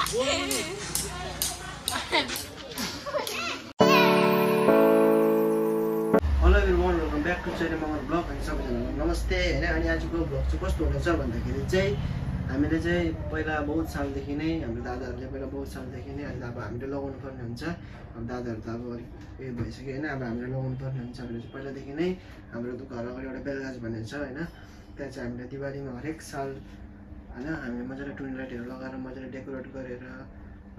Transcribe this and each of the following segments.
Hello everyone, welcome back to channel Magar blog. अनि सबैजनालाई नमस्ते हैन। अनि आजको ब्लग चाहिँ कस्तो हुनेछ भन्दाखेरि चाहिँ हामीले चाहिँ पहिला बहुत सालदेखि नै हाम्रो दादाहरूले पहिला बहुत सालदेखि नै अहिले अब हामीले लगाउनु पर्ने हुन्छ। अब दादाहरू त अब उयो भइसक्यो हैन, अब हामीले लगाउनु पर्ने हुन्छ। हामीले चाहिँ पहिलादेखि नै हाम्रो घर अगाडि एउटा बेलगाज भन्ने छ हैन, त्यहाँ चाहिँ हामीले दिवालीमा हरेक साल हैन हामीले मजाले टुनी लाइटहरू लगाएर मजाले डेकोरेट गरेर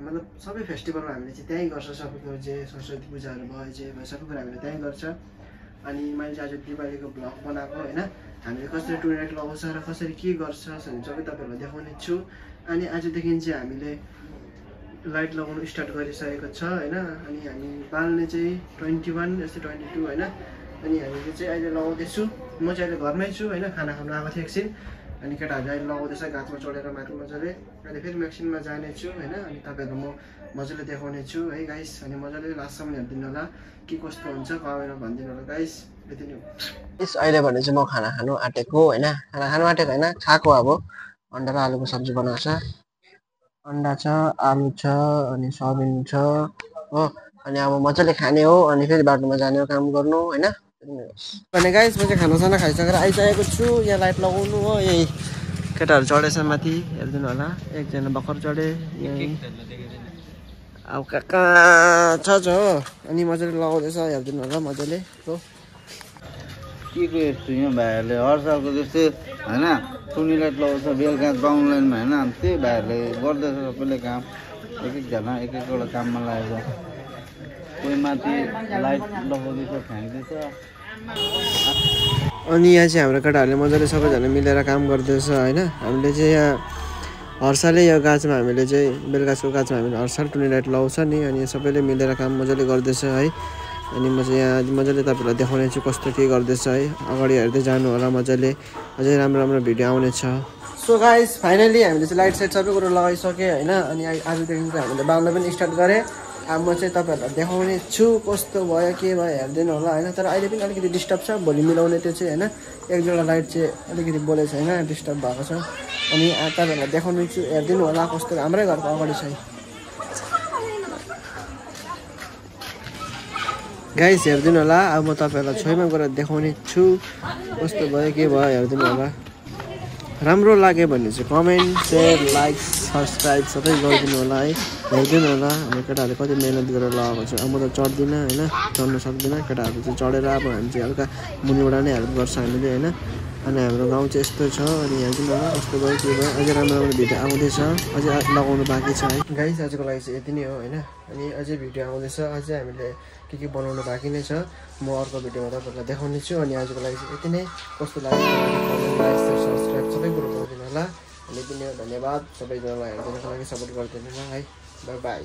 मतलब सबै फेस्टिभलमा हामीले चाहिँ त्यहीँ गर्छ। सबैको जे सरस्वती पूजाहरू भयो जे भयो सबै कुरा हामीले त्यहीँ गर्छ। अनि मैले चाहिँ आज दिवालीको भ्लग बनाएको हैन, हामीले कसरी टुनी लाइट लगाउँछ र कसरी के गर्छ सबै तपाईँहरूलाई देखाउने छु। अनि आजदेखि चाहिँ हामीले लाइट लगाउनु स्टार्ट गरिसकेको छ हैन। अनि हामी बाल्ने चाहिँ 21 यस्तै 22 हैन। अनि हामीले चाहिँ अहिले लगाउँदैछु। म चाहिँ अहिले घरमै छु हैन, खाना खानु आएको थिएँ एकछिन। अनि केटाहरूले अहिले लगाउँदैछ गाछमा चढेर माथि मजाले। अहिले फेरि म्याक्सिनमा जानेछु हैन। अनि तपाईँहरूलाई म मजाले देखाउने छु है गाइस। अनि मजाले लास्टसम्म हेरिदिनु होला के कस्तो हुन्छ, कमेन्टमा भनिदिनु होला गाइस। यति नै हो। यस अहिले भने चाहिँ म खाना खानु आँटेको हैन, खाना खानु आँटेको हैन, खाएको अब अन्डा र आलुको सब्जी बनाएको छ। अन्डा छ, आलु छ, अनि सोयाबिन छ हो। अनि अब मजाले खाने हो, अनि फेरि बाटोमा जाने हो काम गर्नु हैन। भने गाइस म चाहिँ खानासाना खाइसकेर आइसकेको छु। यहाँ लाइट लगाउनु हो, यही केटाहरू चढेछ माथि, हेरिदिनु होला। एकजना भर्खर चढे यहीँ, अब कहाँ छ हो। अनि मजाले लगाउँदैछ, हेरिदिनु होला मजाले हो। के को यस्तो यहाँ भाइहरूले हर सालको जस्तै होइन टुनी लाइट लगाउँछ बेलुका बाहुन लाइनमा होइन। त्यही भाइहरूले गर्दैछ सबैले काम, एक एकजना एक एकवटा काममा लागेको। कोही माथि लाइट लगाउँदैछ, फ्याँक्दैछ। अनि यहाँ चाहिँ हाम्रो केटाहरूले मजाले सबैजना मिलेर काम गर्दैछ होइन। हामीले चाहिँ यहाँ हर सालै यो गाछमा हामीले चाहिँ बेलगाछको गाछमा हामीले हर साल टुनी लाइट लगाउँछ नि। अनि सबैले मिलेर काम मजाले गर्दैछ है। अनि म चाहिँ यहाँ मजाले तपाईँहरूलाई देखाउने छु कस्तो के गर्दैछ है। अगाडि हेर्दै जानु होला मजाले, अझै राम्रो राम्रो भिडियो आउनेछ। सो गाइस फाइनली हामीले चाहिँ लाइट साइट सबै कुरो लगाइसक्यो होइन। अनि आजदेखि चाहिँ हामीले बाल्न पनि स्टार्ट गरेँ। अब म चाहिँ तपाईँहरूलाई देखाउने छु कस्तो भयो के भयो, हेरिदिनु होला होइन। तर अहिले पनि अलिकति डिस्टर्ब छ, भोलि मिलाउने त्यो चाहिँ होइन। एक दुईवटा लाइट चाहिँ अलिकति बोलेको छैन, डिस्टर्ब भएको छ। अनि तपाईँहरूलाई देखाउने छु, हेरिदिनु होला कस्तो हाम्रै घरको अगाडि छ गाइस, हेरिदिनु होला। अब म तपाईँहरूलाई छेउमा गएर देखाउने छु कस्तो भयो के भयो, हेरिदिनु होला। राम्रो लाग्यो भने चाहिँ कमेन्ट सेयर लाइक सब्सक्राइब सबै गरिदिनु होला है। हेरिदिनु होला हाम्रो केटाहरूले कति मिहिनेत गरेर लगाएको छ। अब म त चढ्दिनँ होइन, चढ्नु सक्दिनँ। केटाहरू चाहिँ चढेर अब हामी चाहिँ हल्का मुनिबाट नै हेल्प गर्छ हामीले होइन। अनि हाम्रो गाउँ चाहिँ यस्तो छ। अनि हेरिदिनु होला कस्तो भयो के भयो, अझै राम्रो राम्रो भिडियो आउँदैछ, अझै लगाउनु बाँकी छ है गाइस। आजको लागि चाहिँ यति नै हो होइन। अनि अझै भिडियो आउँदैछ, अझै हामीले के बनाउनु बाँकी नै छ। म अर्को भिडियोमा तपाईँहरूलाई देखाउने छु। अनि आजको लागि चाहिँ यति नै। कस्तो लाग्यो सब्सक्राइब सबै कुरो गरिदिनु होला। अनि यति नै हो, धन्यवाद सबैजनालाई हेरिदिनुको लागि, सपोर्ट गरिदिनु होला है। By by.